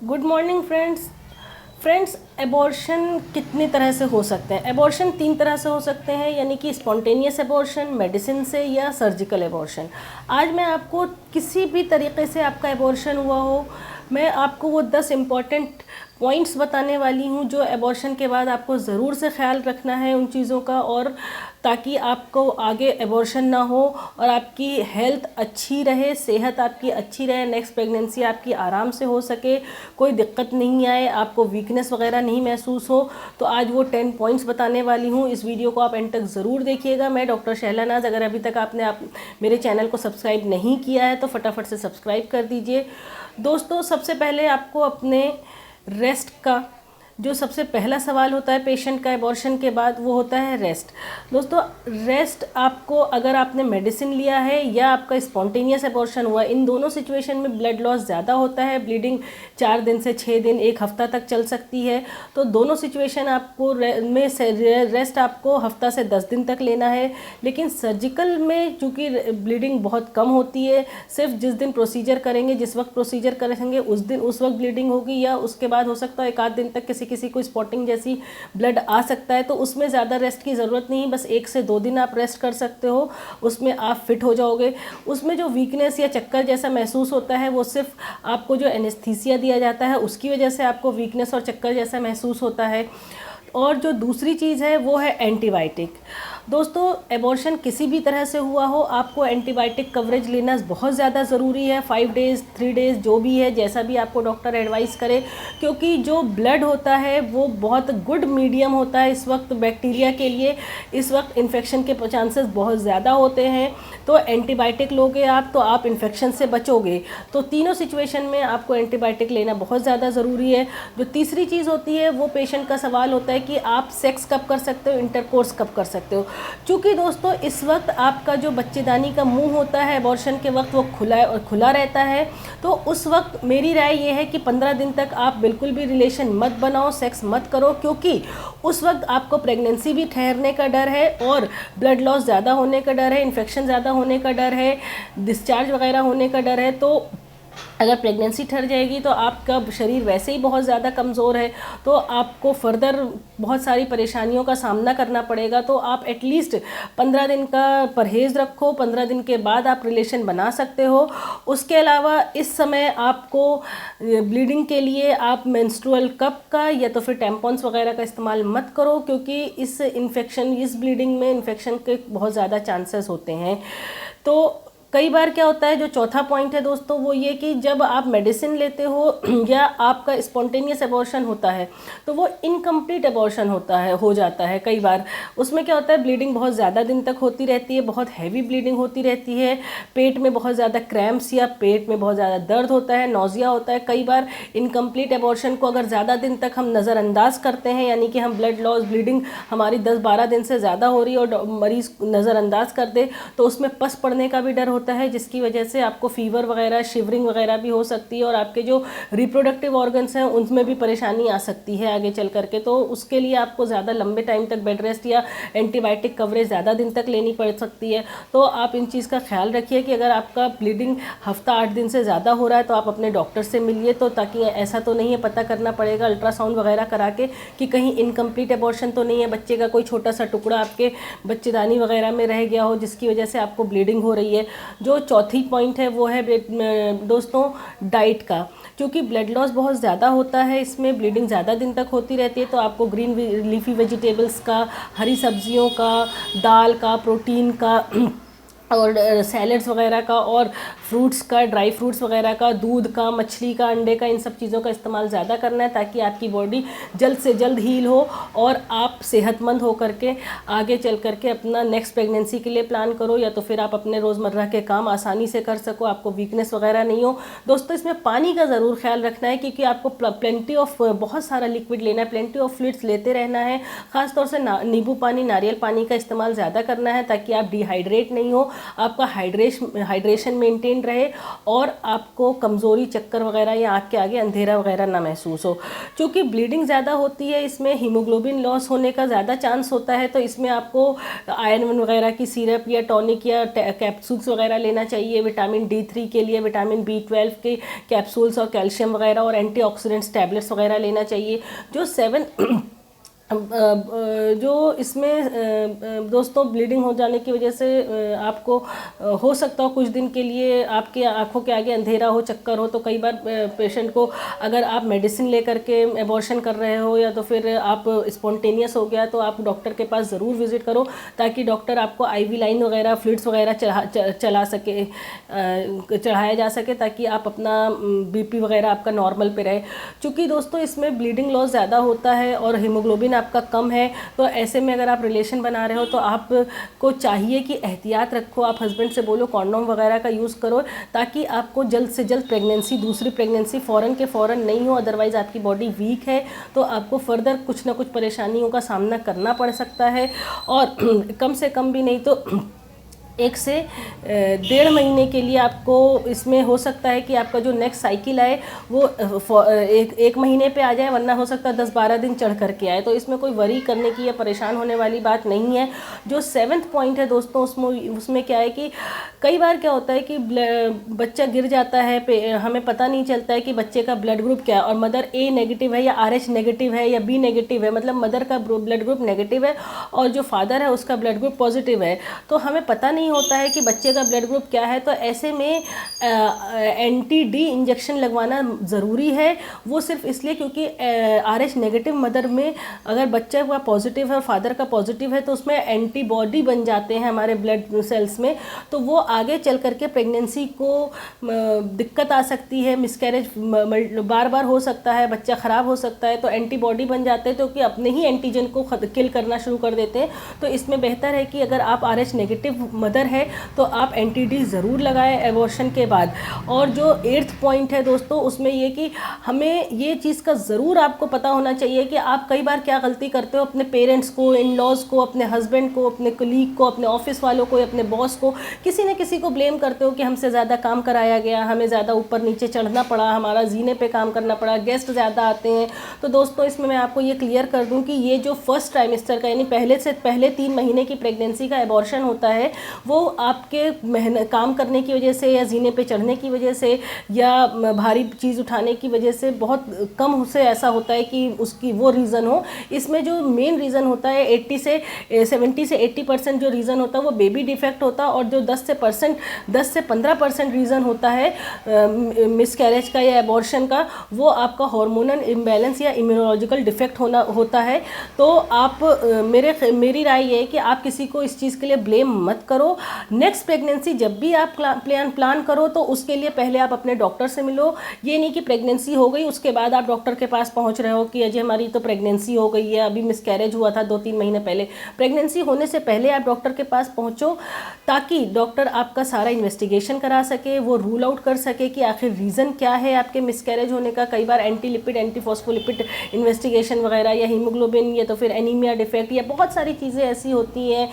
Good morning friends abortion कितनी तरह से हो सकते हैं। एबॉर्शन 3 तरह से हो सकते हैं, यानी कि स्पॉन्टेनियस एबॉर्शन, मेडिसिन से या सर्जिकल एबॉर्शन। आज मैं आपको किसी भी तरीके से आपका एबॉर्शन हुआ हो, मैं आपको वो 10 इम्पॉर्टेंट पॉइंट्स बताने वाली हूँ जो एबॉर्शन के बाद आपको ज़रूर से ख्याल रखना है उन चीज़ों का, और ताकि आपको आगे एबॉर्शन ना हो और आपकी हेल्थ अच्छी रहे, सेहत आपकी अच्छी रहे, नेक्स्ट प्रेगनेंसी आपकी आराम से हो सके, कोई दिक्कत नहीं आए, आपको वीकनेस वगैरह नहीं महसूस हो। तो आज वो 10 पॉइंट्स बताने वाली हूँ। इस वीडियो को आप एंड तक ज़रूर देखिएगा। मैं डॉक्टर शहलानाज। अगर अभी तक आपने मेरे चैनल को सब्सक्राइब नहीं किया है तो फटाफट से सब्सक्राइब कर दीजिए। दोस्तों, सबसे पहले आपको अपने रेस्ट का जो सबसे पहला सवाल होता है पेशेंट का एबॉर्शन के बाद, वो होता है रेस्ट। दोस्तों, रेस्ट आपको, अगर आपने मेडिसिन लिया है या आपका स्पॉन्टेनियस एबॉर्शन हुआ, इन दोनों सिचुएशन में ब्लड लॉस ज़्यादा होता है। ब्लीडिंग 4 दिन से 6 दिन, 1 हफ्ता तक चल सकती है। तो दोनों सिचुएशन आपको में रेस्ट आपको हफ्ता से 10 दिन तक लेना है। लेकिन सर्जिकल में चूँकि ब्लीडिंग बहुत कम होती है, सिर्फ जिस दिन प्रोसीजर करेंगे, जिस वक्त प्रोसीजर करेंगे उस वक्त ब्लीडिंग होगी, या उसके बाद हो सकता है 1 आध दिन तक किसी को स्पॉटिंग जैसी ब्लड आ सकता है। तो उसमें ज़्यादा रेस्ट की ज़रूरत नहीं, बस 1 से 2 दिन आप रेस्ट कर सकते हो, उसमें आप फिट हो जाओगे। उसमें जो वीकनेस या चक्कर जैसा महसूस होता है, वो सिर्फ आपको जो एनेस्थीसिया दिया जाता है उसकी वजह से आपको वीकनेस और चक्कर जैसा महसूस होता है। और जो दूसरी चीज़ है वो है एंटीबायोटिक। दोस्तों, एबॉर्शन किसी भी तरह से हुआ हो, आपको एंटीबायोटिक कवरेज लेना बहुत ज़्यादा ज़रूरी है। 5 डेज़ 3 डेज़ जो भी है, जैसा भी आपको डॉक्टर एडवाइस करे, क्योंकि जो ब्लड होता है वो बहुत गुड मीडियम होता है इस वक्त बैक्टीरिया के लिए। इस वक्त इन्फेक्शन के चांसेस बहुत ज़्यादा होते हैं, तो एंटीबायोटिक लोगे आप तो आप इन्फेक्शन से बचोगे। तो तीनों सिचुएशन में आपको एंटीबायोटिक लेना बहुत ज़्यादा ज़रूरी है। जो तीसरी चीज़ होती है, वो पेशेंट का सवाल होता है कि आप सेक्स कब कर सकते हो, इंटरकोर्स कब कर सकते हो। चूँकि दोस्तों, इस वक्त आपका जो बच्चेदानी का मुंह होता है एबॉर्शन के वक्त, वो खुला रहता है। तो उस वक्त मेरी राय ये है कि 15 दिन तक आप बिल्कुल भी रिलेशन मत बनाओ, सेक्स मत करो, क्योंकि उस वक्त आपको प्रेगनेंसी भी ठहरने का डर है और ब्लड लॉस ज़्यादा होने का डर है, इन्फेक्शन ज़्यादा होने का डर है, डिस्चार्ज वगैरह होने का डर है। तो अगर प्रेगनेंसी ठहर जाएगी तो आपका शरीर वैसे ही बहुत ज़्यादा कमज़ोर है, तो आपको फर्दर बहुत सारी परेशानियों का सामना करना पड़ेगा। तो आप एटलीस्ट 15 दिन का परहेज़ रखो, 15 दिन के बाद आप रिलेशन बना सकते हो। उसके अलावा इस समय आपको ब्लीडिंग के लिए आप मेंस्ट्रुअल कप का या तो फिर टैम्पॉन्स वगैरह का इस्तेमाल मत करो, क्योंकि इस ब्लीडिंग में इन्फेक्शन के बहुत ज़्यादा चांसेस होते हैं। तो कई बार क्या होता है, जो चौथा पॉइंट है दोस्तों, वो ये कि जब आप मेडिसिन लेते हो या आपका स्पॉन्टेनियस एबॉर्शन होता है, तो वो इनकम्प्लीट एबॉर्शन हो जाता है। कई बार उसमें क्या होता है, ब्लीडिंग बहुत ज़्यादा दिन तक होती रहती है, बहुत हैवी ब्लीडिंग होती रहती है, पेट में बहुत ज़्यादा क्रैम्प्स या पेट में बहुत ज़्यादा दर्द होता है, नौजिया होता है। कई बार इनकम्प्लीट एबॉर्शन को अगर ज़्यादा दिन तक हम नज़रअंदाज करते हैं, यानी कि हम ब्लीडिंग हमारी 10-12 दिन से ज़्यादा हो रही है और मरीज़ नज़रअंदाज कर दे, तो उसमें पस पड़ने का भी डर होता है, जिसकी वजह से आपको फीवर वगैरह, शिवरिंग वगैरह भी हो सकती है, और आपके जो रिप्रोडक्टिव ऑर्गन्स हैं उनमें भी परेशानी आ सकती है आगे चल करके। तो उसके लिए आपको ज़्यादा लंबे टाइम तक बेड रेस्ट या एंटीबायोटिक कवरेज ज़्यादा दिन तक लेनी पड़ सकती है। तो आप इन चीज़ का ख्याल रखिए कि अगर आपका ब्लीडिंग हफ्ता 8 दिन से ज़्यादा हो रहा है तो आप अपने डॉक्टर से मिलिए, तो ताकि ऐसा तो नहीं है, पता करना पड़ेगा अल्ट्रासाउंड वगैरह करा के कि कहीं इनकम्प्लीट एबॉर्शन तो नहीं है, बच्चे का कोई छोटा सा टुकड़ा आपके बच्चेदानी वगैरह में रह गया हो जिसकी वजह से आपको ब्लीडिंग हो रही है। जो चौथी पॉइंट है वो है दोस्तों डाइट का। क्योंकि ब्लड लॉस बहुत ज़्यादा होता है, इसमें ब्लीडिंग ज़्यादा दिन तक होती रहती है, तो आपको ग्रीन लीफी वेजिटेबल्स का, हरी सब्जियों का, दाल का, प्रोटीन का और सैलड्स वगैरह का, और फ्रूट्स का, ड्राई फ्रूट्स वगैरह का, दूध का, मछली का, अंडे का, इन सब चीज़ों का इस्तेमाल ज़्यादा करना है, ताकि आपकी बॉडी जल्द से जल्द हील हो और आप सेहतमंद हो करके आगे चल करके अपना नेक्स्ट प्रेगनेंसी के लिए प्लान करो, या तो फिर आप अपने रोज़मर्रा के काम आसानी से कर सको, आपको वीकनेस वगैरह नहीं हो। दोस्तों, इसमें पानी का ज़रूर ख्याल रखना है, क्योंकि आपको प्लेंटी ऑफ बहुत सारा लिक्विड लेना है, प्लेंटी ऑफ फ्लूइड्स लेते रहना है। ख़ासतौर से नींबू पानी, नारियल पानी का इस्तेमाल ज़्यादा करना है, ताकि आप डिहाइड्रेट नहीं हो, आपका हाइड्रेशन मेंटेन मेंटेन रहे और आपको कमज़ोरी, चक्कर वगैरह या आँख के आगे अंधेरा वगैरह ना महसूस हो। क्योंकि ब्लीडिंग ज़्यादा होती है, इसमें हीमोग्लोबिन लॉस होने का ज़्यादा चांस होता है, तो इसमें आपको आयरन वगैरह की सिरप या टॉनिक या कैप्सूल्स वगैरह लेना चाहिए। विटामिन D3 के लिए विटामिन B12 के कैप्सूल्स और कैल्शियम वगैरह और एंटीऑक्सीडेंट्स टैबलेट्स वगैरह लेना चाहिए। जो 7 जो इसमें दोस्तों ब्लीडिंग हो जाने की वजह से आपको हो सकता हो कुछ दिन के लिए आपके आंखों के आगे अंधेरा हो, चक्कर हो, तो कई बार पेशेंट को अगर आप मेडिसिन लेकर के एबॉर्शन कर रहे हो या तो फिर आप स्पॉन्टेनियस हो गया, तो आप डॉक्टर के पास ज़रूर विज़िट करो, ताकि डॉक्टर आपको IV लाइन वगैरह, फ्लूइड्स वगैरह चढ़ाया जा सके, ताकि आप अपना BP वगैरह आपका नॉर्मल पे रहे। क्योंकि दोस्तों इसमें ब्लीडिंग लॉस ज़्यादा होता है और हीमोग्लोबिन आपका कम है, तो ऐसे में अगर आप रिलेशन बना रहे हो तो आपको चाहिए कि एहतियात रखो। आप हस्बैंड से बोलो कॉन्डोम वगैरह का यूज़ करो, ताकि आपको जल्द से जल्द प्रेगनेंसी, दूसरी प्रेगनेंसी फ़ौरन के फ़ौरन नहीं हो। अदरवाइज़ आपकी बॉडी वीक है तो आपको फर्दर कुछ ना कुछ परेशानियों का सामना करना पड़ सकता है। और कम से कम भी नहीं तो 1 से 1.5 महीने के लिए आपको इसमें हो सकता है कि आपका जो नेक्स्ट साइकिल आए वो एक महीने पे आ जाए, वरना हो सकता है 10-12 दिन चढ़ करके आए। तो इसमें कोई वरी करने की या परेशान होने वाली बात नहीं है। जो 7th पॉइंट है दोस्तों, उसमें क्या है कि कई बार क्या होता है कि बच्चा गिर जाता है, हमें पता नहीं चलता है कि बच्चे का ब्लड ग्रुप क्या है, और मदर A नेगेटिव है या RH नेगेटिव है या B नेगेटिव है, मतलब मदर का ब्लड ग्रुप नेगेटिव है और जो फादर है उसका ब्लड ग्रुप पॉजिटिव है, तो हमें पता नहीं होता है कि बच्चे का ब्लड ग्रुप क्या है। तो ऐसे में anti-D इंजेक्शन लगवाना ज़रूरी है। वो सिर्फ इसलिए क्योंकि RH नेगेटिव मदर में अगर बच्चे का पॉजिटिव है और फादर का पॉजिटिव है, तो उसमें एंटीबॉडी बन जाते हैं हमारे ब्लड सेल्स में, तो वो आगे चल करके प्रेगनेंसी को दिक्कत आ सकती है, मिसकैरेज बार बार हो सकता है, बच्चा ख़राब हो सकता है। तो एंटीबॉडी बन जाते हैं, तो कि अपने ही एंटीजन को किल करना शुरू कर देते हैं। तो इसमें बेहतर है कि अगर आप RH नेगेटिव मदर है तो आप एंटी-D ज़रूर लगाएं एबॉर्शन के बाद। और जो 8th पॉइंट है दोस्तों, उसमें ये कि हमें ये चीज़ का ज़रूर आपको पता होना चाहिए कि आप कई बार क्या गलती करते हो, अपने पेरेंट्स को, इन लॉज को, अपने हस्बैंड को, अपने कलीग को, अपने ऑफिस वालों को, अपने बॉस को, किसी न किसी को ब्लेम करते हो कि हमसे ज़्यादा काम कराया गया, हमें ज़्यादा ऊपर नीचे चढ़ना पड़ा, हमारा जीने पे काम करना पड़ा, गेस्ट ज़्यादा आते हैं। तो दोस्तों इसमें मैं आपको ये क्लियर कर दूं कि ये जो फर्स्ट ट्राइमेस्टर का यानी पहले 3 महीने की प्रेगनेंसी का एबॉर्शन होता है, वो आपके काम करने की वजह से या जीने पे चढ़ने की वजह से या भारी चीज़ उठाने की वजह से बहुत कम से ऐसा होता है कि उसकी वो रीज़न हो। इसमें जो मेन रीज़न होता है 70 से 80% जो रीज़न होता है वो बेबी डिफेक्ट होता है, और जो 10 से 15% रीज़न होता है मिसकैरेज का या एबॉर्शन का, वो आपका हार्मोनल इम्बैलेंस या इम्यूनोलॉजिकल डिफेक्ट होता है। तो आप मेरी राय ये है कि आप किसी को इस चीज़ के लिए ब्लेम मत करो। नेक्स्ट प्रेगनेंसी जब भी आप प्लान करो तो उसके लिए पहले आप अपने डॉक्टर से मिलो। ये नहीं कि प्रेगनेंसी हो गई उसके बाद आप डॉक्टर के पास पहुंच रहे हो कि अजय हमारी तो प्रेगनेंसी हो गई है, अभी मिसकैरेज हुआ था 2-3 महीने पहले। प्रेगनेंसी होने से पहले आप डॉक्टर के पास पहुंचो, ताकि डॉक्टर आपका सारा इन्वेस्टिगेशन करा सके, वो रूल आउट कर सके कि आखिर रीज़न क्या है आपके मिसकैरेज होने का। कई बार एंटी फॉस्फोलिपिड इन्वेस्टिगेशन वगैरह या हीमोग्लोबिन या तो फिर एनीमिया डिफेक्ट या बहुत सारी चीज़ें ऐसी होती हैं,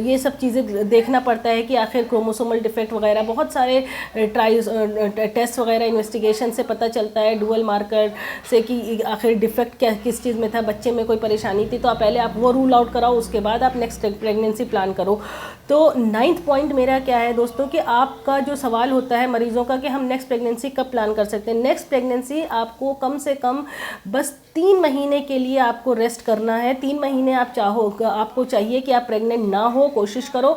ये सब चीज़ें देखना पड़ता है कि आखिर क्रोमोसोमल डिफेक्ट वगैरह बहुत सारे टेस्ट वगैरह इन्वेस्टिगेशन से पता चलता है, डुअल मार्कर से कि आखिर डिफेक्ट किस चीज़ में था, बच्चे में कोई परेशानी थी। तो पहले आप वो रूल आउट कराओ, उसके बाद आप नेक्स्ट प्रेगनेंसी प्लान करो। तो 9th पॉइंट मेरा क्या है दोस्तों कि आपका जो सवाल होता है मरीजों का कि हम नेक्स्ट प्रेगनेंसी कब प्लान कर सकते हैं। नेक्स्ट प्रेगनेंसी आपको कम से कम बस 3 महीने के लिए आपको रेस्ट करना है। 3 महीने आपको चाहिए कि आप प्रेग्नेंट ना हो, कोशिश करो,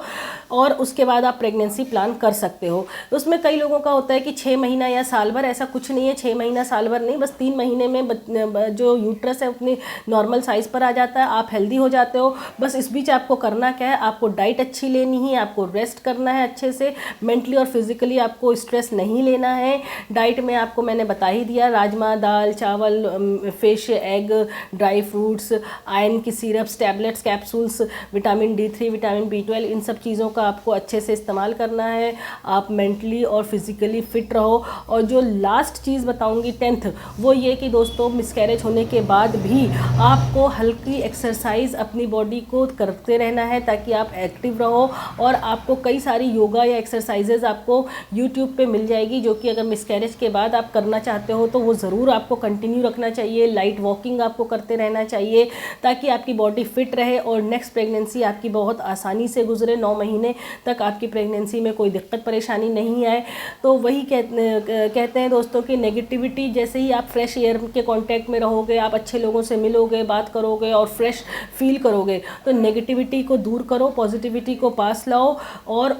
और उसके बाद आप प्रेगनेंसी प्लान कर सकते हो। उसमें कई लोगों का होता है कि 6 महीना या साल भर, ऐसा कुछ नहीं है। 6 महीना साल भर नहीं, बस 3 महीने में जो यूट्रस है अपनी नॉर्मल साइज़ पर आ जाता है, आप हेल्दी हो जाते हो। बस इस बीच आपको करना क्या है, आपको डाइट अच्छी लेनी है, आपको रेस्ट करना है अच्छे से, मेंटली और फिजिकली आपको स्ट्रेस नहीं लेना है। डाइट में आपको मैंने बता ही दिया, राजमा, दाल, चावल, fish, egg, dry fruits, iron की syrups, tablets, capsules, vitamin D3, vitamin B12, इन सब सब चीज़ों का आपको अच्छे से इस्तेमाल करना है, आप मेंटली और फिज़िकली फिट रहो। और जो लास्ट चीज़ बताऊंगी 10th, वो ये कि दोस्तों मिसकैरेज होने के बाद भी आपको हल्की एक्सरसाइज अपनी बॉडी को करते रहना है ताकि आप एक्टिव रहो। और आपको कई सारी योगा या एक्सरसाइजेज आपको यूट्यूब पे मिल जाएगी जो कि अगर मिसकैरेज के बाद आप करना चाहते हो तो वो ज़रूर आपको कंटिन्यू रखना चाहिए। लाइट वॉकिंग आपको करते रहना चाहिए ताकि आपकी बॉडी फिट रहे और नेक्स्ट प्रेगनेंसी आपकी बहुत आसानी से गुजरे, 9 महीने तक आपकी प्रेगनेंसी में कोई दिक्कत परेशानी नहीं आए। तो वही कहते हैं दोस्तों कि नेगेटिविटी, जैसे ही आप फ्रेश एयर के कांटेक्ट में रहोगे, आप अच्छे लोगों से मिलोगे, बात करोगे और फ्रेश फील करोगे, तो नेगेटिविटी को दूर करो, पॉजिटिविटी को पास लाओ और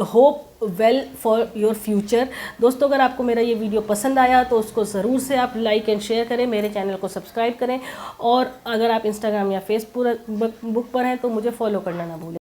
hope well for your future. दोस्तों अगर आपको मेरा ये वीडियो पसंद आया तो उसको ज़रूर से आप लाइक एंड शेयर करें, मेरे चैनल को सब्सक्राइब करें और अगर आप इंस्टाग्राम या फेसबुक पर हैं तो मुझे फॉलो करना ना भूलें।